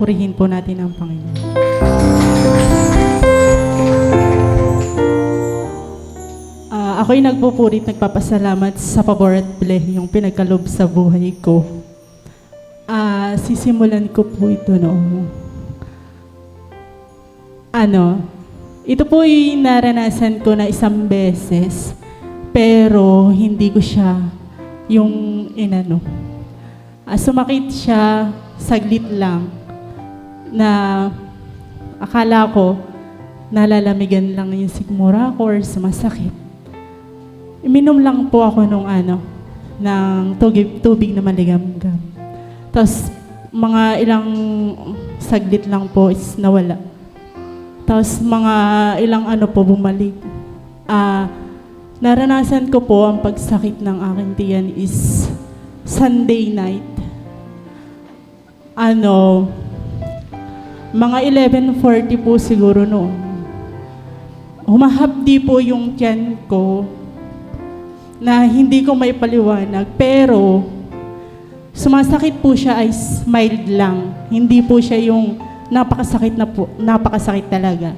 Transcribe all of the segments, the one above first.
Purihin po natin ang Panginoon. Ako'y nagpupurit, nagpapasalamat sa pabor at yung pinagkalob sa buhay ko. Sisimulan ko po ito noong ito po yung naranasan ko na isang beses, pero hindi ko siya yung sumakit siya saglit lang na akala ko nalalamigan lang yung sikmura ko or sumasakit. Iminom lang po ako ng tubig na maligamgam. Tapos mga ilang saglit lang po is nawala. Tapos mga ilang bumalik. Naranasan ko po ang pagsakit ng aking tiyan is Sunday night. Mga 11:40 po siguro noon. Humahapdi po yung tiyan ko na hindi ko may paliwanag, pero sumasakit po siya ay mild lang. Hindi po siya yung napakasakit talaga.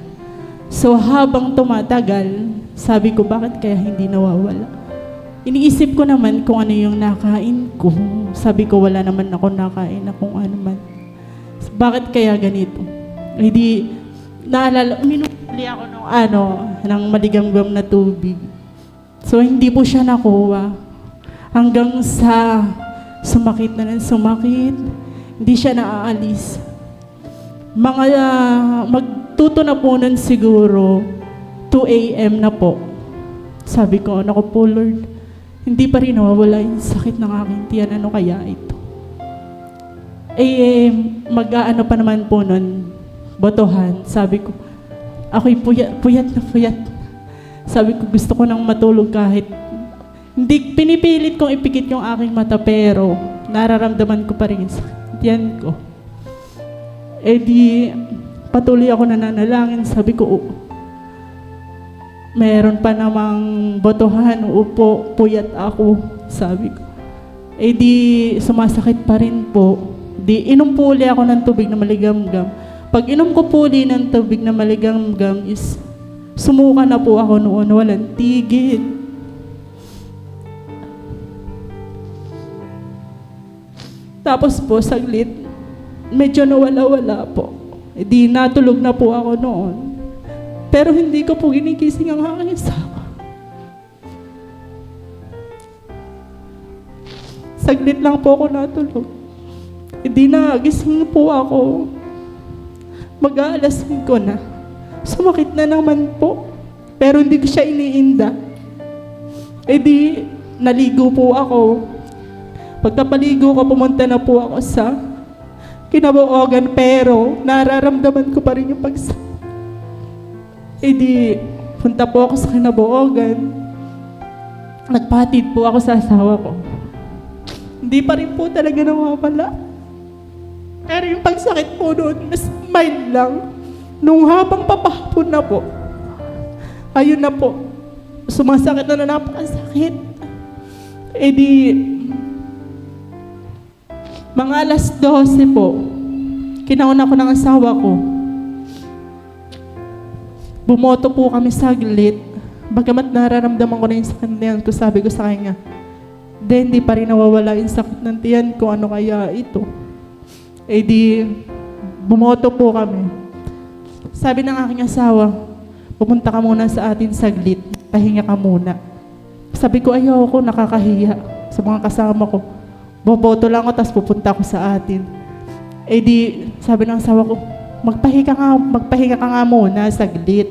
So habang tumatagal, sabi ko, bakit kaya hindi nawawala? Iniisip ko naman kung ano yung nakain ko. Sabi ko, wala naman ako nakain na kung ano man. Bakit kaya ganito? Hindi, naalala, minuli ako ng maligamgam na tubig. So hindi po siya nakuha. Hanggang sa sumakit na ng sumakit, hindi siya naaalis. Magtuto na po nun siguro, 2 a.m. na po. Sabi ko, naku po Lord, hindi pa rin nawawala yung sakit ng aking tiyan. Ano kaya ito? Mag-aano pa naman po nun, botohan. Sabi ko, ako'y puyat na puyat. Sabi ko, gusto ko nang matulog kahit hindi, pinipilit kong ipikit yung aking mata, pero nararamdaman ko pa rin yung sakit tiyan ko. Patuloy ako nananalangin. Sabi ko, meron pa namang botohan, upo, puyat ako, sabi ko. Sumasakit pa rin po. Inom po uli ako ng tubig na maligamgam. Pag inom ko po uli ng tubig na maligamgam is, sumuka na po ako noon, walang tigil. Tapos po, saglit, medyo nawala-wala po. Natulog na po ako noon. Pero hindi ko po ginikising ang aking asawa. Saglit lang po ako natulog. Nagising po ako. Mag-aalas 5 na. Sumakit na naman po. Pero hindi ko siya iniinda. Naligo po ako. Pagkapaligo ko, pumunta na po ako sa kinabuogan, pero nararamdaman ko pa rin yung pagsakit. Punta po ako sa kinabuogan. Nagpatid po ako sa asawa ko. Hindi pa rin po talaga nawawala. Pero yung pagsakit po doon, mas mild lang. Nung habang papahapon na po, ayun na po, sumasakit na napakasakit. Mga alas 12 po, kinauna ko ng asawa ko. Bumoto po kami saglit. Bagamat nararamdaman ko na yung sakit ng tiyan ko, sabi ko sa kanya, hindi pa rin nawawala yung sakit ng tiyan ko, ano kaya ito? Bumoto po kami. Sabi ng aking asawa, pumunta ka muna sa atin saglit, pahinga ka muna. Sabi ko, ayoko, nakakahiya sa mga kasama ko. Boboto lang ako, tapos pupunta ako sa atin. Sabi ng asawa ko, magpahinga ka nga muna, saglit.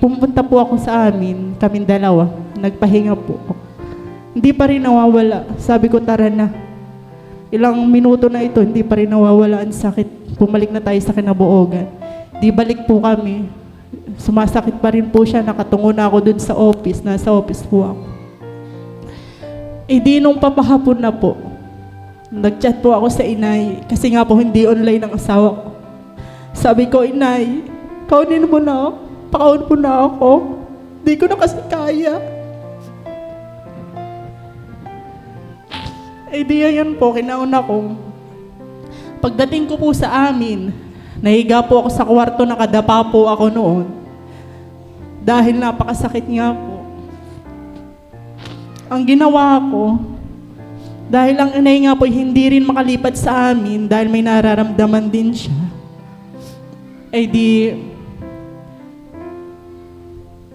Pumunta po ako sa amin, kaming dalawa. Nagpahinga po ako. Hindi pa rin nawawala. Sabi ko, tara na. Ilang minuto na ito, hindi pa rin nawawala ang sakit. Bumalik na tayo sa kinabuogan. Balik po kami. Sumasakit pa rin po siya. Nakatungo na ako dun sa office. Nasa office po ako. Nung papahapon na po, nag-chat po ako sa inay. Kasi nga po, hindi online ang asawa ko. Sabi ko, inay, kaunin mo na ako. Pakaun mo na ako. Hindi ko na kasi kaya. Ayun po, kinauna ko. Pagdating ko po sa amin, nahiga po ako sa kwarto, nakadapa po ako noon. Dahil napakasakit nga po. Ang ginawa ko, dahil ang inay nga po hindi rin makalipat sa amin dahil may nararamdaman din siya, ay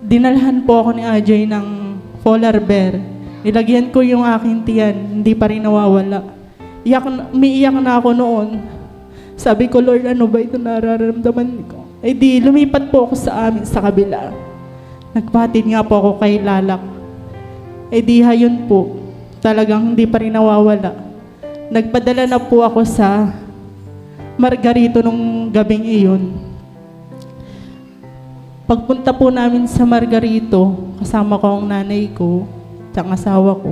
dinalhan po ako ni Ajay ng polar bear. Nilagyan ko yung aking tiyan, hindi pa rin nawawala. Umiiyak na ako noon. Sabi ko, Lord, ano ba ito nararamdaman ko? Lumipat po ako sa amin sa kabila. Nagpatid nga po ako kay Lalak. Hayun po, talagang hindi pa rin nawawala. Nagpadala na po ako sa Margarito nung gabing iyon. Pagpunta po namin sa Margarito, kasama ko ang nanay ko, at ang asawa ko.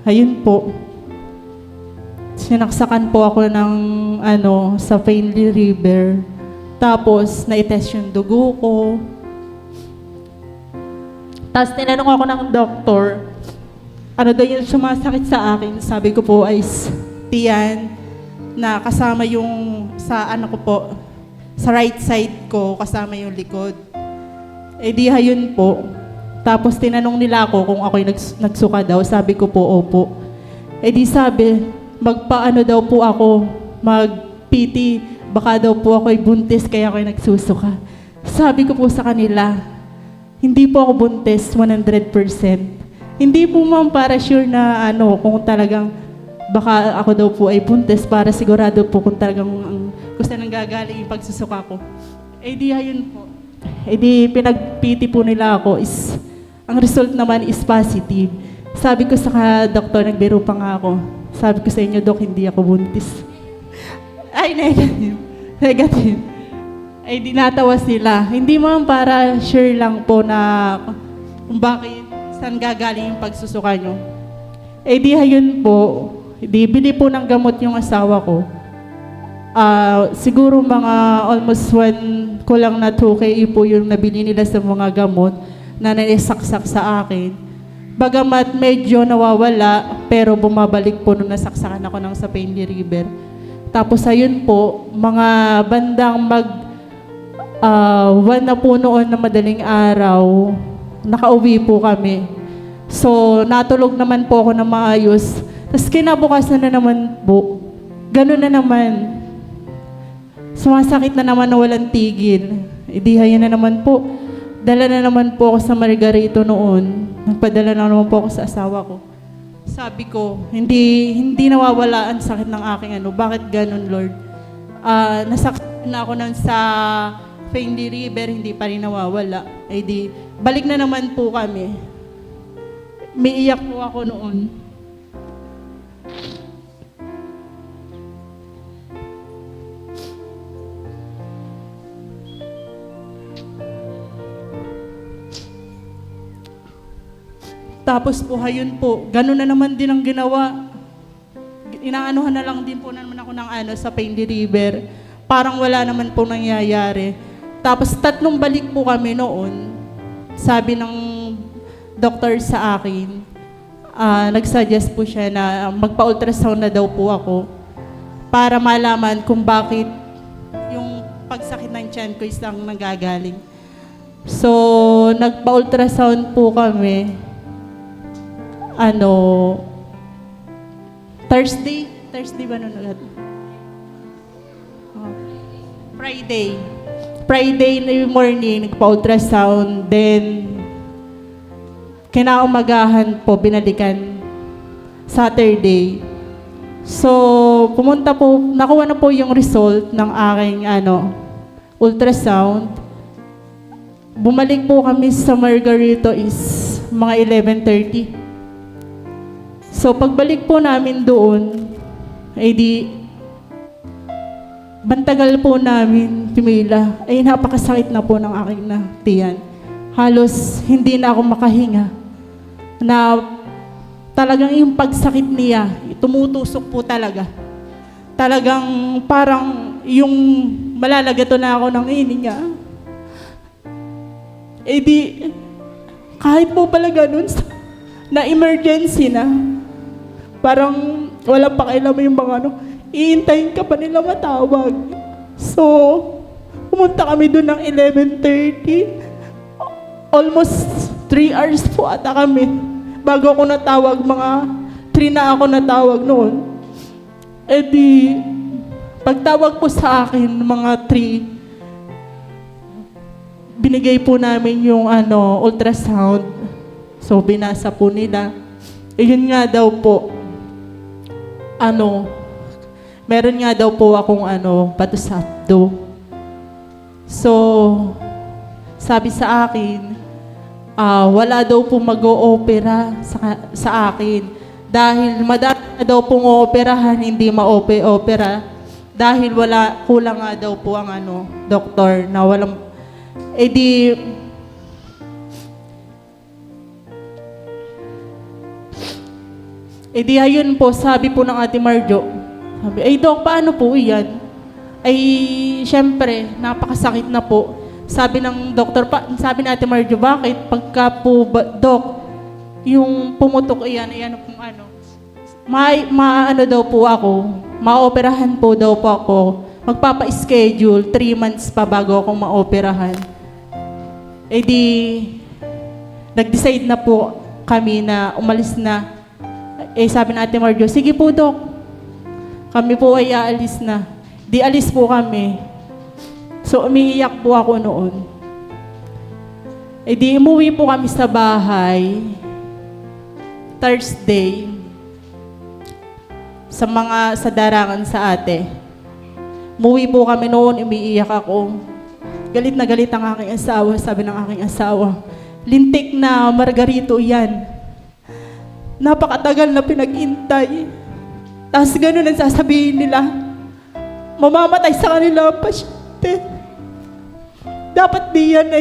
Ayun po, sinaksakan po ako ng sa Fainley River. Tapos, na-test yung dugo ko. Tapos, tinanong ako ng doktor, ano daw yung sumasakit sa akin? Sabi ko po ay tiyan na kasama yung sa ko po, sa right side ko, kasama yung likod. Hayun po. Tapos tinanong nila ako kung ako'y nagsuka daw. Sabi ko po, opo. Sabi, magpaano daw po ako, mag-PT, baka daw po ako'y buntis kaya ako'y nagsusuka. Sabi ko po sa kanila, hindi po ako buntis 100%. Hindi po ma'am para sure na kung talagang baka ako daw po ay buntis para sigurado po kung talagang kung saan nanggagaling yung pagsusuka ko. Hayun po. Pinag-PT po nila ako is, ang result naman is positive. Sabi ko sa doktor, nagbiro pa nga ako. Sabi ko sa inyo, Dok, hindi ako buntis. Ay, negative. Negative. Dinatawa sila. Hindi mo para sure lang po na kung bakit, saan gagaling yung pagsusuka nyo. Hayun po. Bili po ng gamot yung asawa ko. Siguro mga almost kulang na 2K po yung nabili nila sa mga gamot na naisaksak sa akin. Bagamat medyo nawawala, pero bumabalik po nung nasaksakan ako ng sa Fainley River. Tapos ayun po, mga bandang 1 na po noon na madaling araw, nakauwi po kami. So, natulog naman po ako na maayos. Tapos kinabukasan na naman po, gano'n na naman. Sumasakit na naman na walang tigil. Hayun na naman po. Dala na naman po ako sa Margarito noon. Nagpadala na naman po ako sa asawa ko. Sabi ko, hindi nawawala ang sakit ng aking Bakit ganun, Lord? Nasakit na ako nun sa Fainley River, hindi pa rin nawawala. Balik na naman po kami. May iyak po ako noon. Tapos po, hayun po, gano'n na naman din ang ginawa. Inaanuhan na lang din po naman ako ng sa Fainley River. Parang wala naman po nangyayari. Tapos 3 balik po kami noon. Sabi ng doktor sa akin, nagsuggest po siya na magpa-ultrasound na daw po ako para malaman kung bakit yung pagsakit ng tiyan ko isang nanggagaling. So, nagpa-ultrasound po kami. Thursday ba nun agad? Friday na morning, nagpa-ultrasound, then kinaumagahan po, binalikan Saturday. So, pumunta po, nakuha na po yung result ng aking ultrasound. Bumalik po kami sa Margarito is mga 11:30. So, pagbalik po namin doon, bantagal po namin pumila. Napakasakit na po ng aking tiyan. Halos hindi na ako makahinga. Na talagang yung pagsakit niya, tumutusok po talaga. Talagang parang yung malalagato na ako ng hininga. Kahit po pala ganun, na emergency na, parang Walang pakialam yung mga ano, iintayin ka pa nila matawag. So, pumunta kami doon ng 11:30. Almost 3 hours po ata kami. Bago ako natawag, mga 3 na ako natawag noon. E di, pagtawag po sa akin, mga 3, binigay po namin yung ultrasound. So, binasa po nila. E yun nga daw po, meron nga daw po akong bato sa abdo. So, sabi sa akin, wala daw po mag-o-opera sa akin. Dahil madami na daw pong ooperahan, hindi ma-opera. Dahil kulang nga daw po ang doktor na walang, ayun po, sabi po ng Ate Marjo, sabi, Dok, paano po iyan? Syempre, napakasakit na po. Sabi ng doktor, sabi ni Ate Marjo, bakit? Pagka po, Dok, yung pumutok iyan pong daw po ako, maoperahan po daw po ako, magpapa-schedule, 3 months pa bago akong maoperahan. Nag-decide na po kami na umalis na. Sabi ng Ate Marjo, sige po, Dok, kami po ay aalis na. Di alis po kami. So, umiiyak po ako noon. Umuwi po kami sa bahay, Thursday, sa darangan sa ate. Umuwi po kami noon, umiiyak ako. Galit na galit ang aking asawa, sabi ng aking asawa, lintik na Margarito yan. Napakatagal na pinag-intay. Tapos gano'n ang sasabihin nila, mamamatay sa kanila ang pasyente. Dapat di yan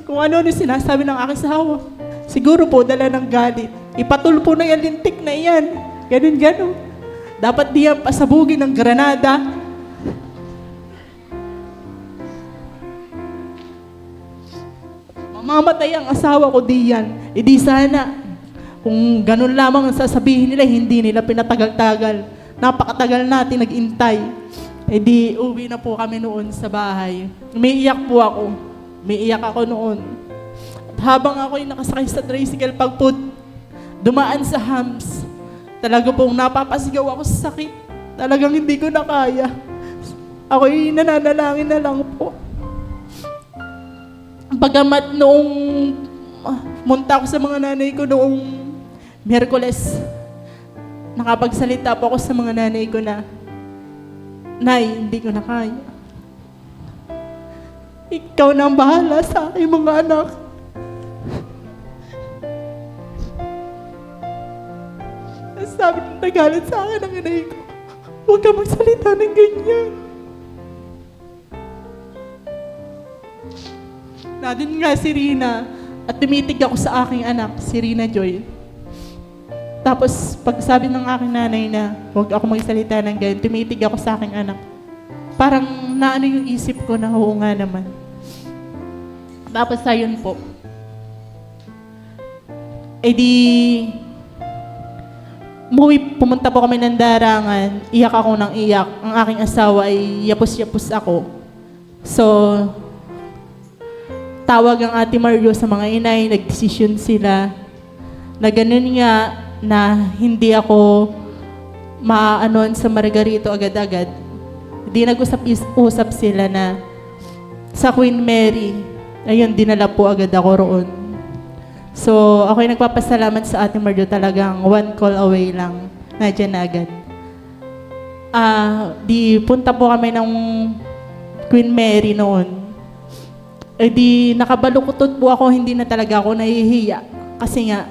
kung ano sinasabi ng aking asawa. Siguro po dala ng galit. Ipatulpo na yan, lintik na yan. Ganun. Dapat di yan pasabugin ng granada. Mamamatay ang asawa ko di yan. Di sana, kung ganun lamang ang sasabihin nila, hindi nila pinatagal-tagal. Napakatagal natin nag-intay. Uwi na po kami noon sa bahay. Umiiyak po ako. Umiiyak ako noon. At habang ako'y nakasakay sa tricycle, pag po dumaan sa hams, talaga pong napapasigaw ako sa sakit. Talagang hindi ko na kaya. Ako'y nananalangin na lang po. Bagamat noong munta ako sa mga nanay ko noong Miyerkules, nakapagsalita po ako sa mga nanay ko na, Nay, hindi ko na kaya. Ikaw na ang bahala sa aking mga anak. Sabi ng nagalit sa akin ng inay ko, huwag ka magsalita ng ganyan. Nandun nga si Rina at tumitig ako sa aking anak, si Rina Joy. Tapos pag sabi ng aking nanay na huwag ako magsalita ng ganyan, tumitig ako sa aking anak. Parang naano yung isip ko na oo nga naman. Tapos ayun po. Pumunta po kami ng darangan, iyak ako ng iyak. Ang aking asawa ay yapos-yapos ako. So, tawag ang Ate Mario sa mga inay, nagdesisyon sila na ganun nga na hindi ako maanoan sa Margarito agad-agad. Hindi nag-usap sila na sa Queen Mary, ayun, dinala po agad ako roon. So, ako'y nagpapasalamat sa Ate Mario, talagang 1 call away lang, nandiyan na agad. Punta po kami ng Queen Mary noon. Nakabalukutot po ako, hindi na talaga ako nahihiya. Kasi nga,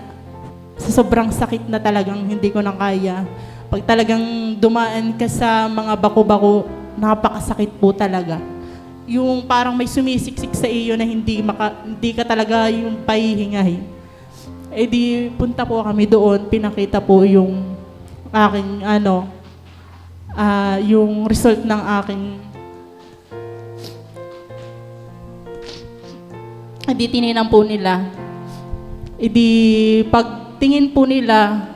sa sobrang sakit na talagang hindi ko na kaya. Pag talagang dumaan ka sa mga bako-bako, napakasakit po talaga. Yung parang may sumisiksik sa iyo na hindi ka talaga yung pahihingahin. Punta po kami doon, pinakita po yung aking yung result ng aking tininan po nila. Pagtingin po nila,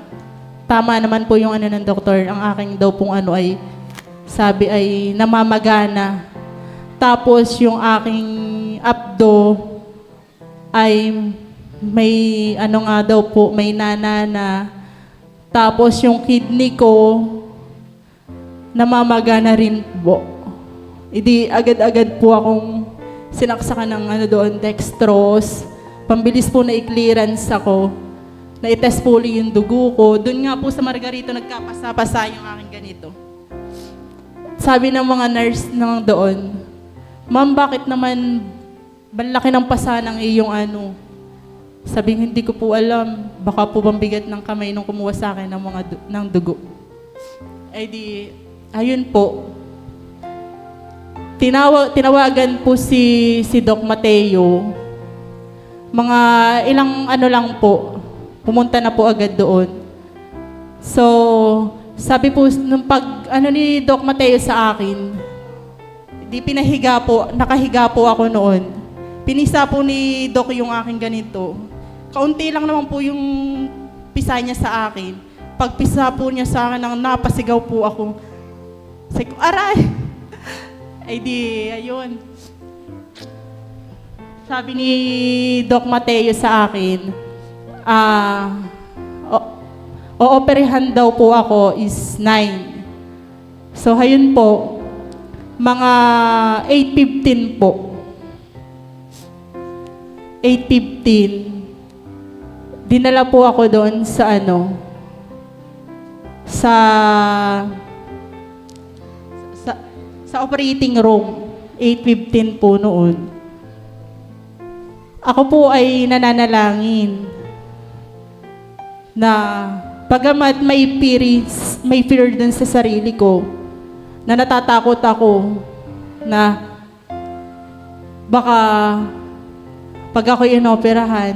tama naman po yung ano ng doktor. Ang aking daw pong ano ay, sabi ay namamagana. Tapos yung aking abdo ay may ano nga daw po, may nanana. Tapos yung kidney ko, namamagana rin po. Hindi agad-agad po akong sinaksakan ng ano doon, dextrose. Pambilis po na i-clearance ako. Na-test po ulit yung dugo ko. Doon nga po sa Margarito nagkapasa-pasa yung aking ganito. Sabi ng mga nurse nang doon, "Ma'am, bakit naman balaki ng pasa ng iyong ano?" Sabi, hindi ko po alam. Baka po bigat ng kamay nung kumuha sa akin ng mga ng dugo. Ay di, ayun po. Tinawagan po si Doc Mateo. Mga ilang ano lang po, pumunta na po agad doon. So, sabi po, nung pag ano ni Doc Mateo sa akin, di pinahiga po, nakahiga po ako noon. Pinisa po ni Doc yung aking ganito. Kaunti lang naman po yung pisa niya sa akin. Pag pisa po niya sa akin, napasigaw po ako. Sabi ko, aray! Ay di, ayun. Sabi ni Doc Mateo sa akin, ooperahan daw po ako is 9. So, ayun po, mga 8:15 po. 8:15. Dinala po ako doon sa ano, sa operating room. 8:15 po noon. Ako po ay nananalangin na bagamat may fear dun sa sarili ko, na natatakot ako na baka pag ako inoperahan,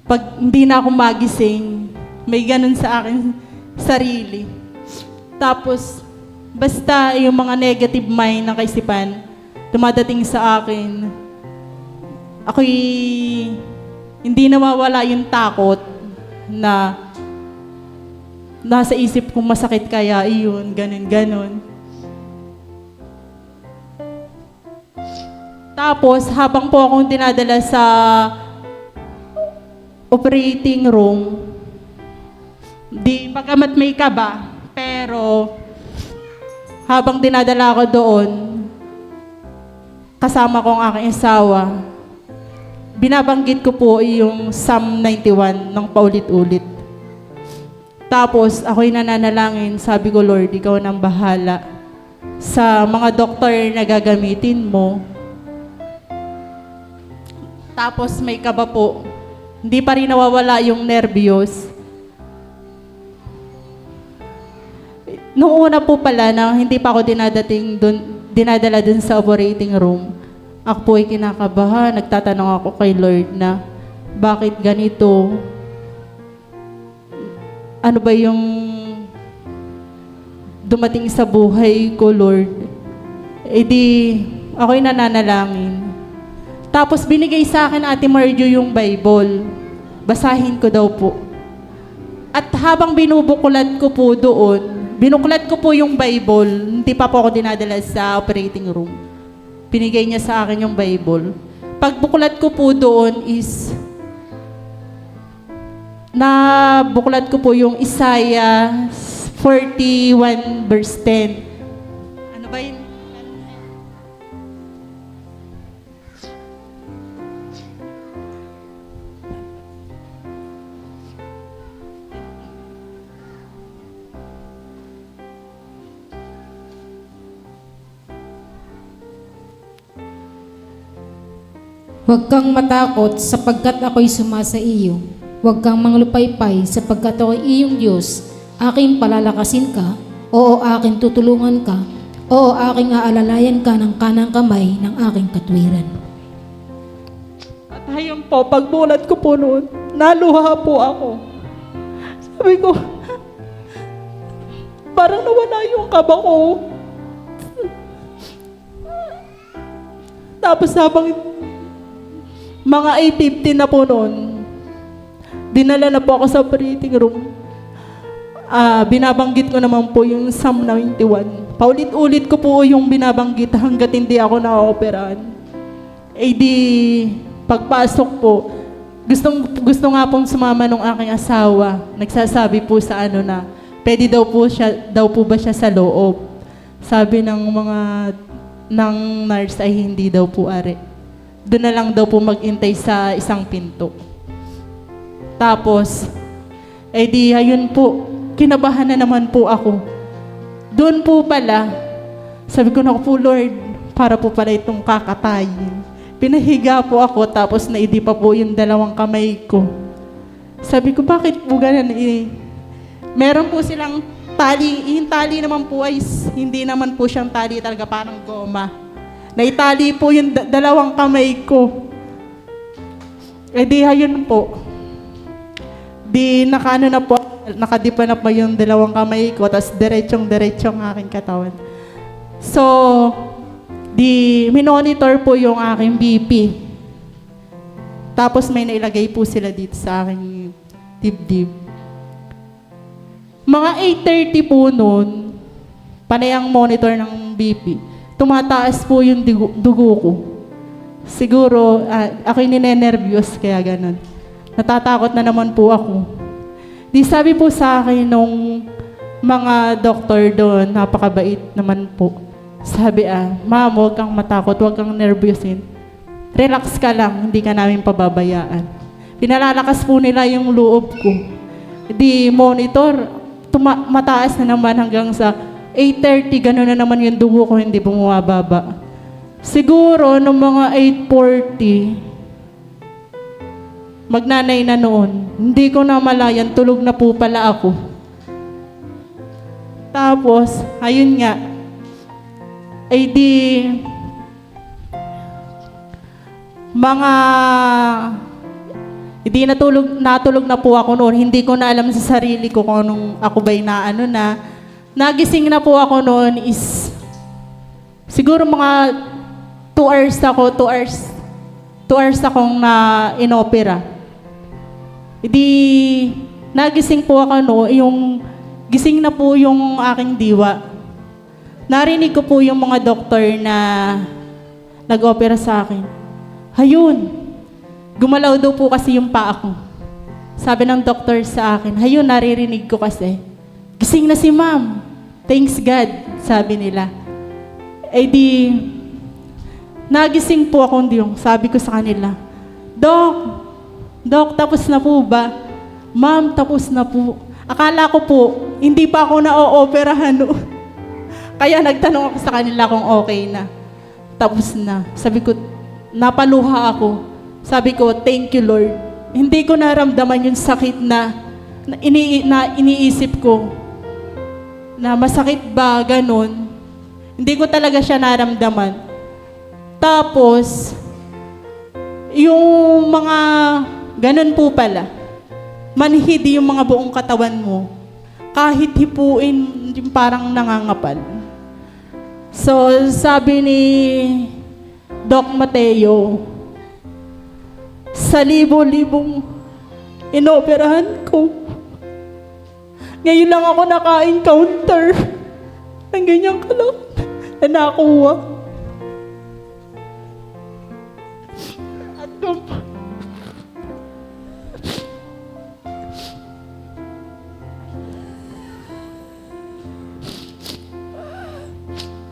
pag hindi na ako magising, may ganun sa akin sarili. Tapos, basta yung mga negative mind ng kaisipan, dumadating sa akin, ako'y hindi nawawala yung takot na nasa isip kong masakit kaya iyon, ganun. Tapos, habang po akong dinadala sa operating room, di bagamat may kaba, pero habang dinadala ako doon, kasama ko ang aking asawa, binabanggit ko po yung Psalm 91 ng paulit-ulit. Tapos, ako'y nananalangin, sabi ko, Lord, ikaw nang bahala sa mga doktor na gagamitin mo. Tapos, may kaba po. Hindi pa rin nawawala yung nervyos. Noong una po pala na hindi pa ako dinadala dun sa operating room, ako po ay kinakabahan. Nagtatanong ako kay Lord na, bakit ganito? Ano ba yung dumating sa buhay ko, Lord? E di, ako'y nananalangin. Tapos binigay sa akin Ate Marjo yung Bible. Basahin ko daw po. At habang binuklat ko po yung Bible, hindi pa po ako dinadala sa operating room. Pinigay niya sa akin yung Bible. Pagbuklat ko po doon is, nabuklat ko po yung Isaiah 41 verse 10. Ano ba yun? Huwag kang matakot sapagkat ako'y sumasa iyo. Huwag kang manglupaypay sapagkat ako'y iyong Diyos. Aking palalakasin ka, oo aking tutulungan ka, oo aking aalalayan ka ng kanang kamay ng aking katwiran. At ayun po, pagbulat ko po noon, naluha po ako. Sabi ko, parang nawala yung kaba ko. Tapos habang mga 8:15 na po noon, dinala na po ako sa operating room. binabanggit ko naman po yung Psalm 91. Paulit-ulit ko po yung binabanggit hanggat hindi ako na-operahan. Eh di, pagpasok po, gusto nga pong sumama nung aking asawa. Nagsasabi po sa ano na, pwede daw po ba siya sa loob? Sabi ng mga ng nurse ay hindi daw po are. Doon na lang daw po mag-intay sa isang pinto. Tapos, eh di, ayun po, kinabahan na naman po ako. Doon po pala, sabi ko na po, Lord, para po pala itong kakatayin. Pinahiga po ako, tapos naidi pa po yung dalawang kamay ko. Sabi ko, bakit po ganun eh? Meron po silang tali, yung tali naman po ay hindi naman po siyang tali talaga, parang goma. Naitali po yung dalawang kamay ko. Eh di, ayun po. Di nakano na po, nakadipa na po yung dalawang kamay ko, tapos diretsyong aking katawan. So, di minonitor po yung aking BP. Tapos may nailagay po sila dito sa aking dibdib. Mga 8:30 po noon, panay ang monitor ng BP. Tumataas po yung dugo ko. Siguro, ako'y ninenervyos kaya ganun. Natatakot na naman po ako. Di sabi po sa akin nung mga doktor doon, napakabait naman po. Sabi, ma'am, huwag kang matakot, huwag kang nervousin. Relax ka lang, hindi ka namin pababayaan. Pinalalakas po nila yung loob ko. Di monitor, mataas na naman hanggang sa 8:30, gano'n na naman yung dugo ko, hindi bumababa. Siguro, nung mga 8:40, magnanay na noon, hindi ko na malayan, tulog na po pala ako. Tapos, ayun nga, ay di, hindi natulog na po ako noon. Hindi ko na alam sa sarili ko kung anong ako ba'y naano na. Nagising na po ako noon is, siguro mga 2 hours akong na inopera. Hindi, nagising po ako noon, gising na po yung aking diwa. Narinig ko po yung mga doktor na nag-opera sa akin. Hayun, gumalaw daw po kasi yung paa ko. Sabi ng doktor sa akin, hayun, naririnig ko kasi. Gising na si ma'am. Thanks God, sabi nila. Eh di, nagising po ako yung sabi ko sa kanila, Dok, tapos na po ba? Ma'am, tapos na po. Akala ko po, hindi pa ako na-o-operahan noon. Kaya nagtanong ako sa kanila kung okay na. Tapos na. Sabi ko, napaluha ako. Sabi ko, thank you Lord. Hindi ko naramdaman yung sakit na iniisip ko. Na masakit ba, ganun. Hindi ko talaga siya naramdaman. Tapos, yung mga ganun po pala, manhid yung mga buong katawan mo. Kahit hipuin, yung parang nangangapal. So, sabi ni Doc Mateo, sa libo-libong inoperahan ko, ngayon lang ako naka-encounter ng ganyang kalak na nakuha. At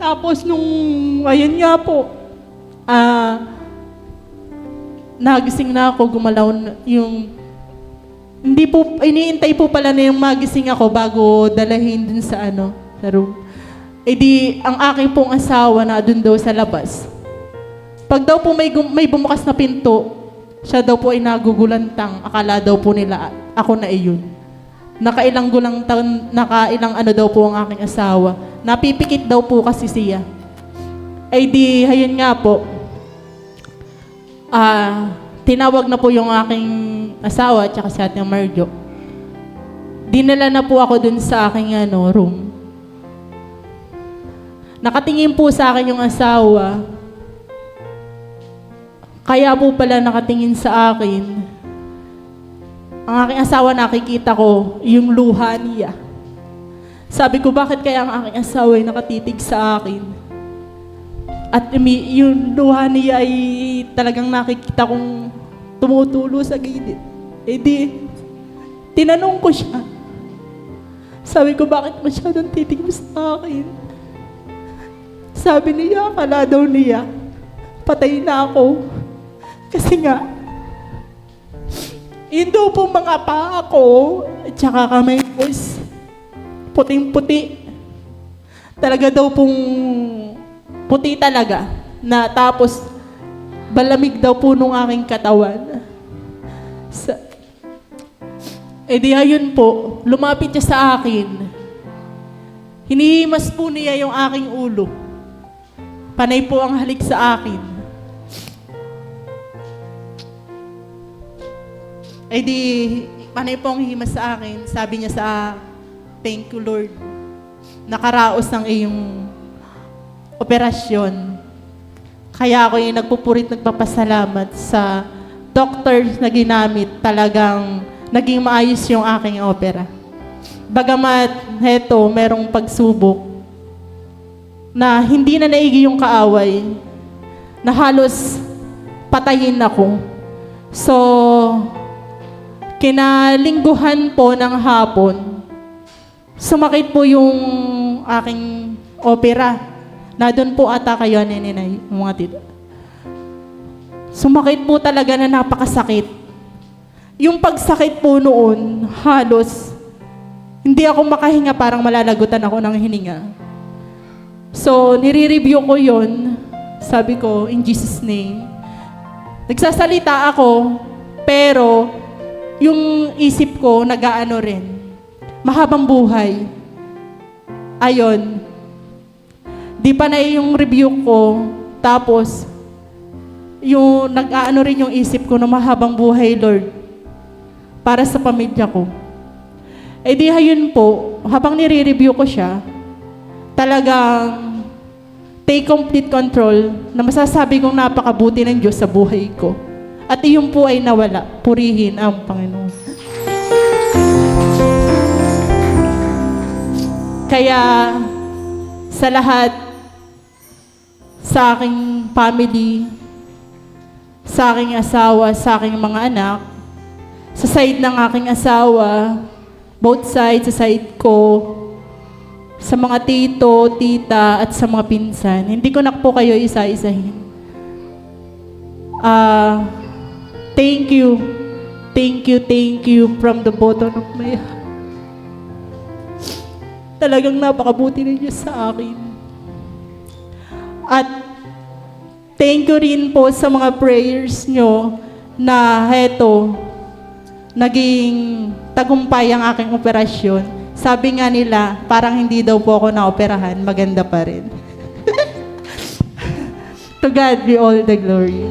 tapos nung, ayun nga po, nagising na ako, gumalaw yung, hindi po, iniintay po pala na yung magising ako bago dalahin dun sa sa room. Eh di, ang aking pong asawa na dun daw sa labas. Pag daw po may bumukas na pinto, siya daw po ay nagugulantang, akala daw po nila, ako na iyon. Nakailang daw po ang aking asawa. Napipikit daw po kasi siya. Ay di, hayun nga po, tinawag na po yung aking asawa at si Ate Marjo. Dinala na po ako dun sa aking room. Nakatingin po sa akin yung asawa. Kaya po pala nakatingin sa akin. Ang aking asawa, nakikita ko yung luha niya. Sabi ko, bakit kaya ang aking asawa ay nakatitig sa akin? At yung luha niya ay talagang nakikita kong tumutulo sa gilid. Eh di, tinanong ko siya. Sabi ko, bakit masyadong titig mo sa akin? Sabi niya, akala daw niya, patay na ako. Kasi nga, yun daw po mga paa ko, at saka kamay ko is puting-puti. Talaga daw pong puti talaga. Na tapos, balamig daw po nung aking katawan. Eh di ayun po, lumapit siya sa akin. Hinihimas po niya yung aking ulo. Panay po ang halik sa akin. Eh di, panay po ang himas sa akin. Sabi niya sa, thank you Lord. Nakaraos ng iyong operasyon. Kaya ako yung nagpupurit, nagpapasalamat sa doctors na ginamit. Talagang naging maayos yung aking opera. Bagamat, heto, merong pagsubok na hindi na naigi yung kaaway, na halos patayin ako. So, kinalingguhan po ng hapon, sumakit po yung aking opera. Na doon po ata kayo, ninay, mga tita. Sumakit po talaga na napakasakit. Yung pagsakit po noon, halos, hindi ako makahinga, parang malalagutan ako ng hininga. So, nire-review ko yon. Sabi ko, in Jesus' name. Nagsasalita ako, pero yung isip ko, nag-aano rin. Mahabang buhay. Ayon. Di pa na yung review ko, tapos, yung nag-aano rin yung isip ko na mahabang buhay, Lord, para sa pamilya ko. Eh di hayun po, habang nire-review ko siya, talagang take complete control na masasabi kong napakabuti ng Diyos sa buhay ko. At iyon po ay nawala. Purihin ang Panginoon. Kaya sa lahat, sa aking family, sa aking asawa, sa aking mga anak, sa side ng aking asawa, both sides, sa side ko, sa mga tito, tita, at sa mga pinsan. Hindi ko na po kayo isa-isahin. Thank you. Thank you, thank you from the bottom of my heart. Talagang napakabuti ng Diyos sa akin. At thank you rin po sa mga prayers nyo na heto, naging tagumpay ang aking operasyon. Sabi nga nila, parang hindi daw po ako naoperahan, maganda pa rin. To God be all the glory.